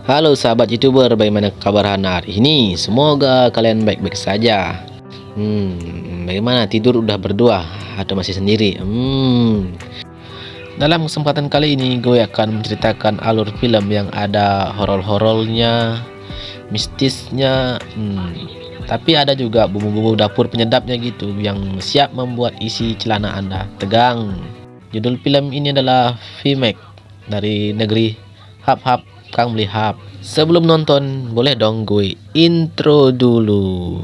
Halo sahabat YouTuber, bagaimana kabar hari ini? Semoga kalian baik-baik saja. Bagaimana tidur udah berdua atau masih sendiri? Dalam kesempatan kali ini gue akan menceritakan alur film yang ada horor-horornya, mistisnya, tapi ada juga bumbu-bumbu dapur penyedapnya gitu yang siap membuat isi celana Anda tegang. Judul film ini adalah V-Max dari negeri Hap-Hap Kang Blihap. Sebelum nonton, boleh dong gue intro dulu.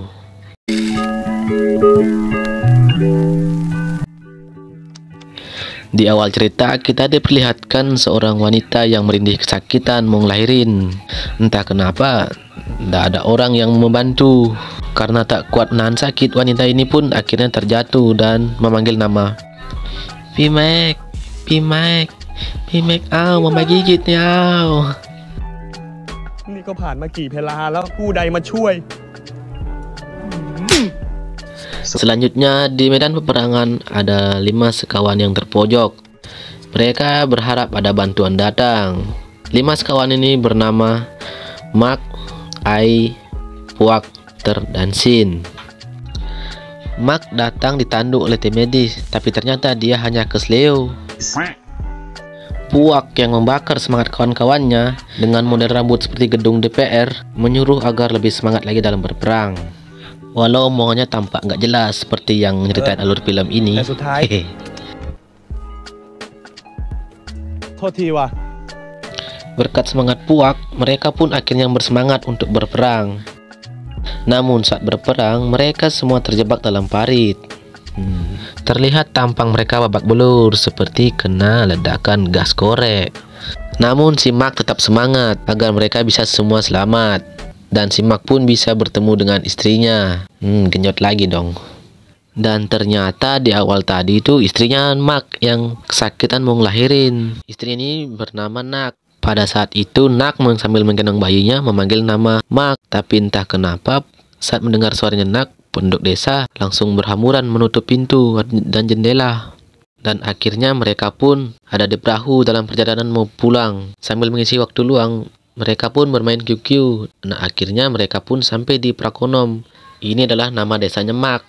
Di awal cerita kita diperlihatkan seorang wanita yang merintih kesakitan mau ngelahirin. Entah kenapa, tidak ada orang yang membantu. Karena tak kuat nahan sakit, wanita ini pun akhirnya terjatuh dan memanggil nama. V-Max, V-Max, V-Max, mama gigit nih, นี่ก็ผ่านมากี่เพลาแล้วผู้ใดมาช่วย Selanjutnya di medan peperangan ada 5 sekawan yang terpojok. Mereka berharap ada bantuan datang. 5 sekawan ini bernama Mark, Ai, Puak, Ter, dan Sin. Mark datang ditanduk oleh tim medis, tapi ternyata dia hanya kesleo. Puak yang membakar semangat kawan-kawannya dengan model rambut seperti gedung DPR menyuruh agar lebih semangat lagi dalam berperang. Walau omongannya tampak nggak jelas seperti yang menyeritain alur film ini. Berkat semangat Puak, mereka pun akhirnya bersemangat untuk berperang. Namun saat berperang, mereka semua terjebak dalam parit. Terlihat tampang mereka babak belur seperti kena ledakan gas korek. Namun si Mark tetap semangat agar mereka bisa semua selamat. Dan si Mark pun bisa bertemu dengan istrinya. Genyot lagi dong. Dan ternyata di awal tadi itu istrinya Mark yang kesakitan mau ngelahirin. Istri ini bernama Nak. Pada saat itu Nak sambil menggendong bayinya memanggil nama Mark. Tapi entah kenapa saat mendengar suaranya Nak, penduduk desa langsung berhamburan menutup pintu dan jendela. Dan akhirnya mereka pun ada di perahu dalam perjalanan mau pulang. Sambil mengisi waktu luang, mereka pun bermain QQ. Nah, akhirnya mereka pun sampai di Prakonom. Ini adalah nama desanya Mark.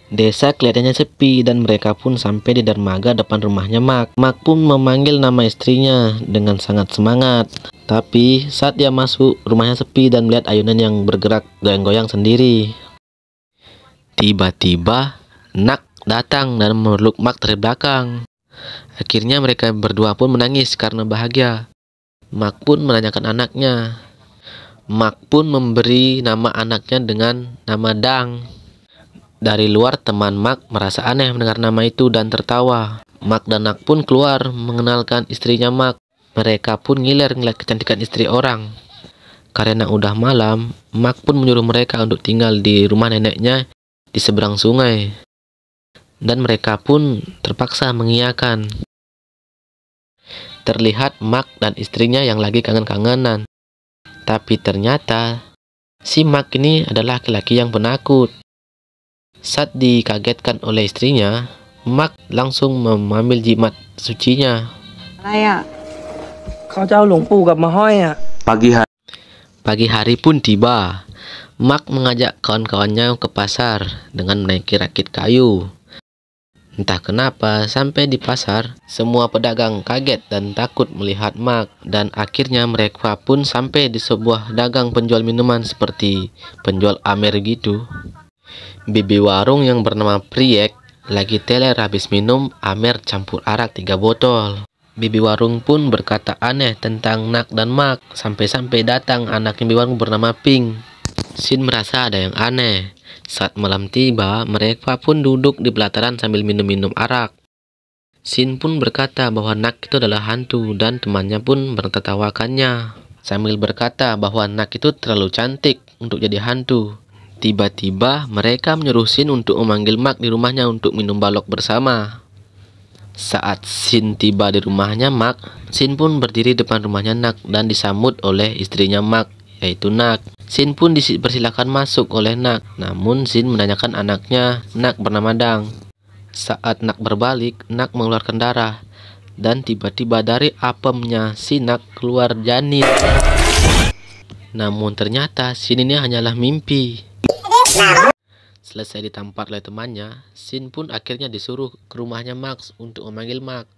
Desa kelihatannya sepi dan mereka pun sampai di dermaga depan rumahnya Mark. Mark pun memanggil nama istrinya dengan sangat semangat. Tapi saat dia masuk, rumahnya sepi dan melihat ayunan yang bergerak goyang-goyang sendiri. Tiba-tiba Nak datang dan memeluk Mark dari belakang. Akhirnya mereka berdua pun menangis karena bahagia. Mark pun menanyakan anaknya. Mark pun memberi nama anaknya dengan nama Dang. Dari luar teman Mark merasa aneh mendengar nama itu dan tertawa. Mark dan Nak pun keluar mengenalkan istrinya Mark. Mereka pun ngiler ngeliat kecantikan istri orang. Karena udah malam, Mark pun menyuruh mereka untuk tinggal di rumah neneknya di seberang sungai. Dan mereka pun terpaksa mengiyakan. Terlihat Mark dan istrinya yang lagi kangen-kangenan. Tapi ternyata si Mark ini adalah laki-laki yang penakut. Saat dikagetkan oleh istrinya, Mark langsung mengambil jimat sucinya. Pagi hari pun tiba. Mark mengajak kawan-kawannya ke pasar dengan menaiki rakit kayu. Entah kenapa sampai di pasar, semua pedagang kaget dan takut melihat Mark. Dan akhirnya mereka pun sampai di sebuah dagang penjual minuman seperti penjual Amer gitu. Bibi warung yang bernama Priek lagi teler habis minum Amer campur arak 3 botol. Bibi warung pun berkata aneh tentang Nak dan Mark. Sampai-sampai datang anak bibi warung bernama Pink. Sin merasa ada yang aneh. Saat malam tiba, mereka pun duduk di pelataran sambil minum-minum arak. Sin pun berkata bahwa Nak itu adalah hantu dan temannya pun menertawakannya. Sambil berkata bahwa Nak itu terlalu cantik untuk jadi hantu. Tiba-tiba mereka menyuruh Sin untuk memanggil Mark di rumahnya untuk minum balok bersama. Saat Sin tiba di rumahnya Mark, Sin pun berdiri depan rumahnya Nak dan disambut oleh istrinya Mark, yaitu Nak. Sin pun dipersilakan masuk oleh Nak. Namun Sin menanyakan anaknya, Nak bernama Dang. Saat Nak berbalik, Nak mengeluarkan darah. Dan tiba-tiba dari apemnya si Nak keluar janin. Namun ternyata Sin ini hanyalah mimpi. Selesai ditampar oleh temannya, Sin pun akhirnya disuruh ke rumahnya Max untuk memanggil Max.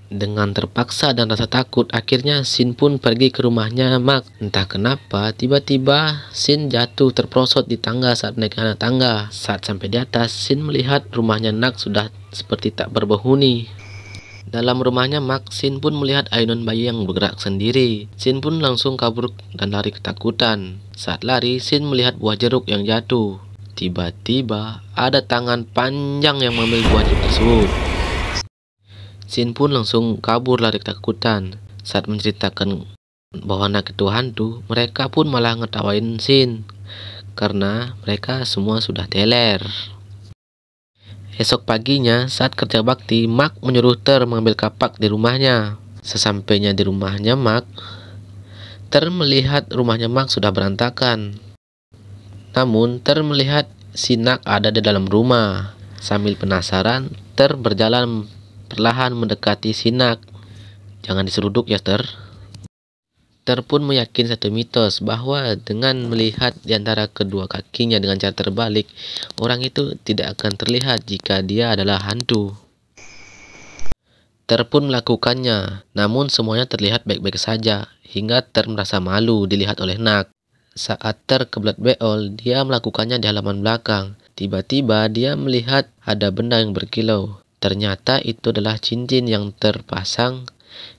Dengan terpaksa dan rasa takut, akhirnya Sin pun pergi ke rumahnya Max. Entah kenapa, tiba-tiba Sin jatuh terprosot di tangga saat naik tangga. Saat sampai di atas, Sin melihat rumahnya Max sudah seperti tak berpenghuni. Dalam rumahnya Max, Sin pun melihat ayunan bayi yang bergerak sendiri. Sin pun langsung kabur dan lari ketakutan. Saat lari, Sin melihat buah jeruk yang jatuh. Tiba-tiba ada tangan panjang yang mengambil buah jeruk tersebut. Sin pun langsung kabur lari ketakutan. Saat menceritakan bahwa anak itu hantu, mereka pun malah ngetawain Sin karena mereka semua sudah teler. Esok paginya, saat kerja bakti, Max menyuruh Ter mengambil kapak di rumahnya. Sesampainya di rumahnya Max, Ter melihat rumahnya Max sudah berantakan. Namun, Ter melihat si Nak ada di dalam rumah. Sambil penasaran, Ter berjalan perlahan mendekati si Nak. Jangan diseruduk ya, Ter. Ter pun meyakini satu mitos bahwa dengan melihat di antara kedua kakinya dengan cara terbalik, orang itu tidak akan terlihat jika dia adalah hantu. Ter pun melakukannya, namun semuanya terlihat baik-baik saja, hingga Ter merasa malu dilihat oleh Nak. Saat Ter kebelet beol, dia melakukannya di halaman belakang. Tiba-tiba dia melihat ada benda yang berkilau. Ternyata itu adalah cincin yang terpasang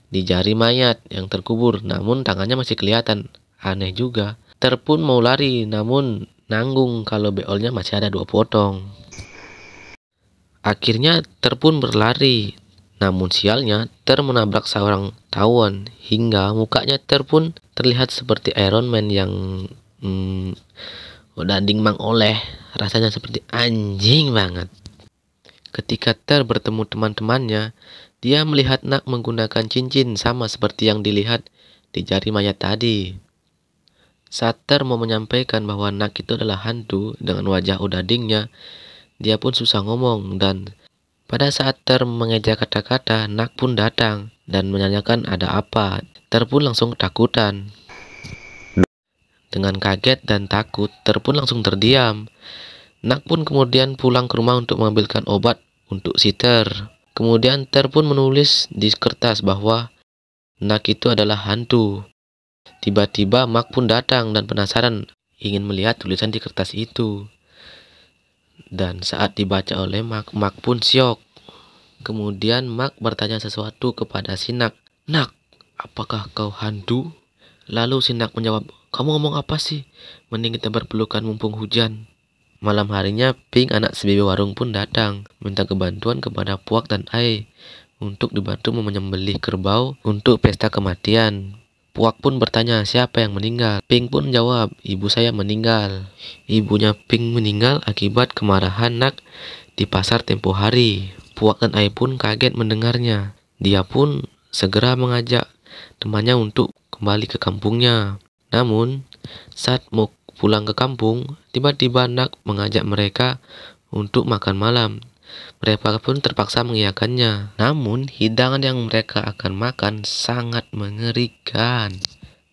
di jari mayat yang terkubur, namun tangannya masih kelihatan. Aneh juga. Ter pun mau lari, namun nanggung kalau beolnya masih ada 2 potong. Akhirnya Ter pun berlari. Namun sialnya, Ter menabrak seorang tawon hingga mukanya Ter pun terlihat seperti Iron Man yang udah dingmang oleh. Rasanya seperti anjing banget. Ketika Ter bertemu teman-temannya, dia melihat Nak menggunakan cincin sama seperti yang dilihat di jari mayat tadi. Saat Ter mau menyampaikan bahwa Nak itu adalah hantu dengan wajah udadingnya, dia pun susah ngomong, dan pada saat Ter mengeja kata-kata, Nak pun datang dan menanyakan ada apa. Ter pun langsung ketakutan. Dengan kaget dan takut, Ter pun langsung terdiam. Nak pun kemudian pulang ke rumah untuk mengambilkan obat untuk si Ter. Kemudian Ter pun menulis di kertas bahwa Nak itu adalah hantu. Tiba-tiba Mak pun datang dan penasaran ingin melihat tulisan di kertas itu. Dan saat dibaca oleh Mak, Mak pun syok. Kemudian Mak bertanya sesuatu kepada si Nak. Nak, apakah kau hantu? Lalu si Nak menjawab, kamu ngomong apa sih? Mending kita berpelukan mumpung hujan. Malam harinya, Pink, anak si Bibi Warung pun datang, minta kebantuan kepada Puak dan Ai untuk dibantu menyembelih kerbau untuk pesta kematian. Puak pun bertanya siapa yang meninggal. Pink pun jawab, ibu saya meninggal. Ibunya Pink meninggal akibat kemarahan Nak di pasar tempo hari. Puak dan Ai pun kaget mendengarnya. Dia pun segera mengajak temannya untuk kembali ke kampungnya. Namun, saat mau pulang ke kampung, tiba-tiba Nak mengajak mereka untuk makan malam. Mereka pun terpaksa mengiyakannya. Namun, hidangan yang mereka akan makan sangat mengerikan.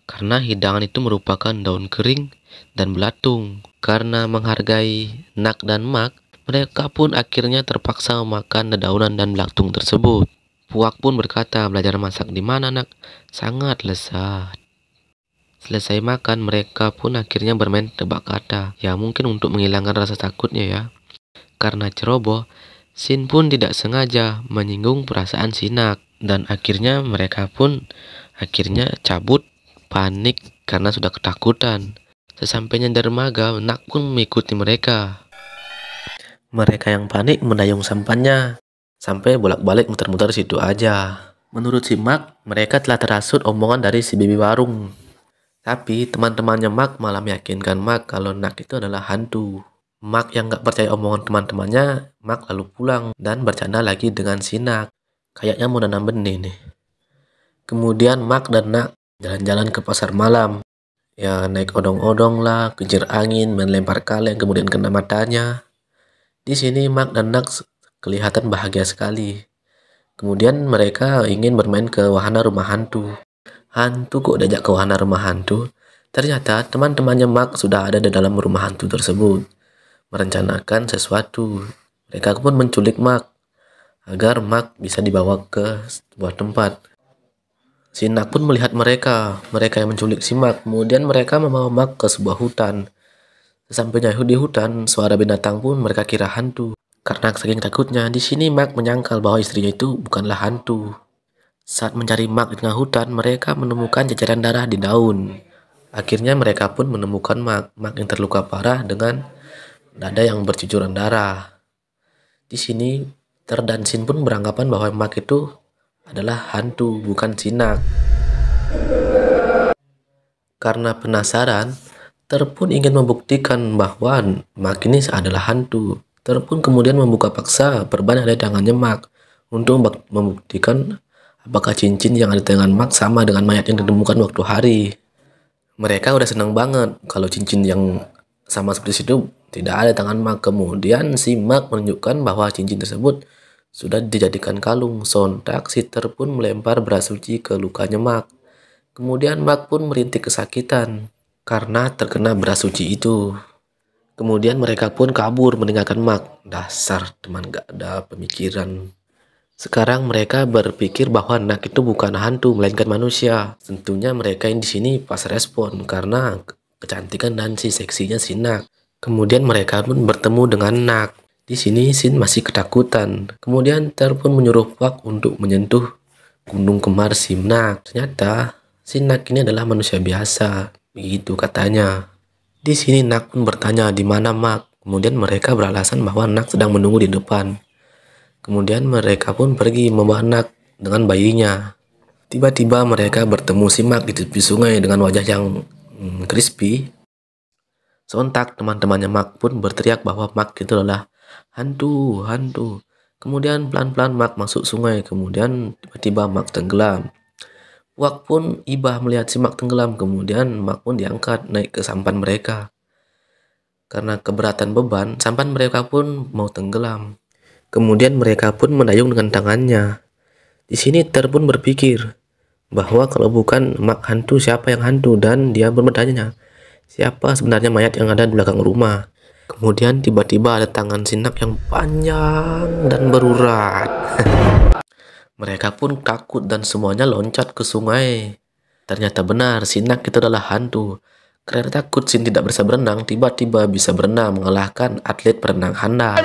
Karena hidangan itu merupakan daun kering dan belatung. Karena menghargai Nak dan Mak, mereka pun akhirnya terpaksa memakan dedaunan dan belatung tersebut. Puak pun berkata, belajar masak di mana, Nak? Sangat lezat. Selesai makan, mereka pun akhirnya bermain tebak kata. Ya, mungkin untuk menghilangkan rasa takutnya ya. Karena ceroboh, Sin pun tidak sengaja menyinggung perasaan si Nak. Dan akhirnya mereka pun cabut panik karena sudah ketakutan. Sesampainya di dermaga, Nak pun mengikuti mereka. Mereka yang panik mendayung sampannya sampai bolak-balik muter-muter situ aja. Menurut si Mak, mereka telah terhasut omongan dari si Bibi Warung. Tapi teman-temannya Mak malah meyakinkan Mak kalau Nak itu adalah hantu. Mak yang gak percaya omongan teman-temannya, Mak lalu pulang dan bercanda lagi dengan si Nak. Kayaknya mau nanam benih nih. Kemudian Mak dan Nak jalan-jalan ke pasar malam. Ya, naik odong-odong lah, kejar angin, main lempar kaleng, kemudian kena matanya. Di sini Mak dan Nak kelihatan bahagia sekali. Kemudian mereka ingin bermain ke wahana rumah hantu. Hantu kok diajak ke wahana rumah hantu? Ternyata teman-temannya Mark sudah ada di dalam rumah hantu tersebut, merencanakan sesuatu. Mereka pun menculik Mark, agar Mark bisa dibawa ke sebuah tempat. Si Nak pun melihat mereka yang menculik si Mark. Kemudian mereka membawa Mark ke sebuah hutan. Sesampainya di hutan, suara binatang pun mereka kira hantu. Karena saking takutnya, di sini Mark menyangkal bahwa istrinya itu bukanlah hantu. Saat mencari Mark di tengah hutan, mereka menemukan jajaran darah di daun. Akhirnya mereka pun menemukan Mark yang terluka parah dengan dada yang bercucuran darah. Di sini Ter dan Sin pun beranggapan bahwa Mark itu adalah hantu, bukan si Nak. Karena penasaran, Ter pun ingin membuktikan bahwa Mark ini adalah hantu. Ter pun kemudian membuka paksa perban yang ada di tangannya Mark untuk membuktikan apakah cincin yang ada di tangan Mark sama dengan mayat yang ditemukan waktu hari. Mereka udah senang banget kalau cincin yang sama seperti itu tidak ada di tangan Mark. Kemudian si Mark menunjukkan bahwa cincin tersebut sudah dijadikan kalung. Sontak si Ter pun melempar beras suci ke lukanya Mark. Kemudian Mark pun merintih kesakitan karena terkena beras suci itu. Kemudian mereka pun kabur meninggalkan Mark. Dasar teman gak ada pemikiran. Sekarang mereka berpikir bahwa Nak itu bukan hantu melainkan manusia. Tentunya mereka yang di sini pas respon karena kecantikan dan si seksinya si Nak. Kemudian mereka pun bertemu dengan Nak. Di sini Sin masih ketakutan. Kemudian Ter pun menyuruh Puak untuk menyentuh gunung kembar si Nak. Ternyata si Nak ini adalah manusia biasa, begitu katanya. Di sini Nak pun bertanya di mana Mark. Kemudian mereka beralasan bahwa Nak sedang menunggu di depan. Kemudian mereka pun pergi membawa Nak dengan bayinya. Tiba-tiba mereka bertemu si Mark di tepi sungai dengan wajah yang crispy. Sontak teman-temannya Mark pun berteriak bahwa Mark itu adalah hantu. Kemudian pelan-pelan Mark masuk sungai. Kemudian tiba-tiba Mark tenggelam. Puak pun iba melihat si Mark tenggelam. Kemudian Mark pun diangkat naik ke sampan mereka. Karena keberatan beban, sampan mereka pun mau tenggelam. Kemudian mereka pun mendayung dengan tangannya. Di sini Ter pun berpikir bahwa kalau bukan Mark hantu, siapa yang hantu? Dan dia pun bertanya, siapa sebenarnya mayat yang ada di belakang rumah? Kemudian tiba-tiba ada tangan Sinak yang panjang dan berurat. Mereka pun takut dan semuanya loncat ke sungai. Ternyata benar, Sinak itu adalah hantu. Karena takut Sin tidak bisa berenang, tiba-tiba bisa berenang mengalahkan atlet berenang handal.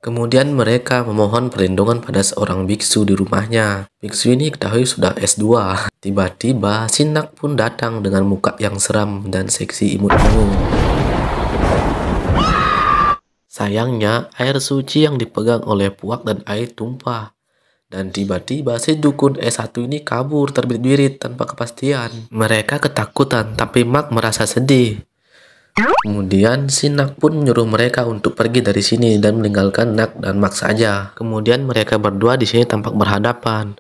Kemudian mereka memohon perlindungan pada seorang biksu di rumahnya. Biksu ini ketahui sudah S2. Tiba-tiba Sinak pun datang dengan muka yang seram dan seksi imut-imut. Sayangnya, air suci yang dipegang oleh Puak dan air tumpah. Dan tiba-tiba si dukun S1 ini kabur terbirit-birit tanpa kepastian. Mereka ketakutan, tapi Mark merasa sedih. Kemudian si Nak pun menyuruh mereka untuk pergi dari sini dan meninggalkan Nak dan Mark saja. Kemudian mereka berdua di sini tampak berhadapan.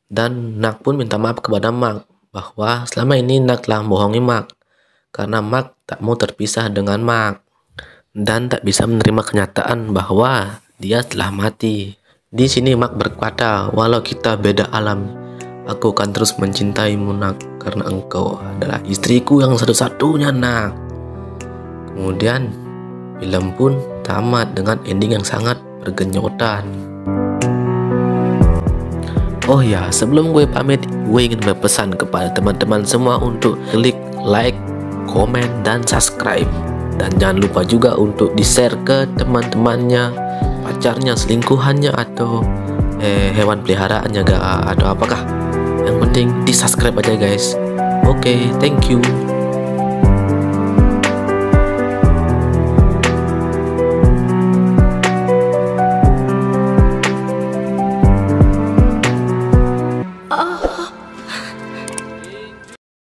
Dan Nak pun minta maaf kepada Mark bahwa selama ini Nak telah membohongi Mark karena Mark tak mau terpisah dengan Mark dan tak bisa menerima kenyataan bahwa dia telah mati. Di sini Mark berkata, walau kita beda alam, aku akan terus mencintaimu Nak, karena engkau adalah istriku yang satu-satunya Nak. Kemudian film pun tamat dengan ending yang sangat bergenyotan. Oh ya, sebelum gue pamit, gue ingin berpesan kepada teman-teman semua untuk klik like, komen, dan subscribe. Dan jangan lupa juga untuk di-share ke teman-temannya, pacarnya, selingkuhannya, atau hewan peliharaannya atau apakah. Yang penting di-subscribe aja guys. Oke, thank you.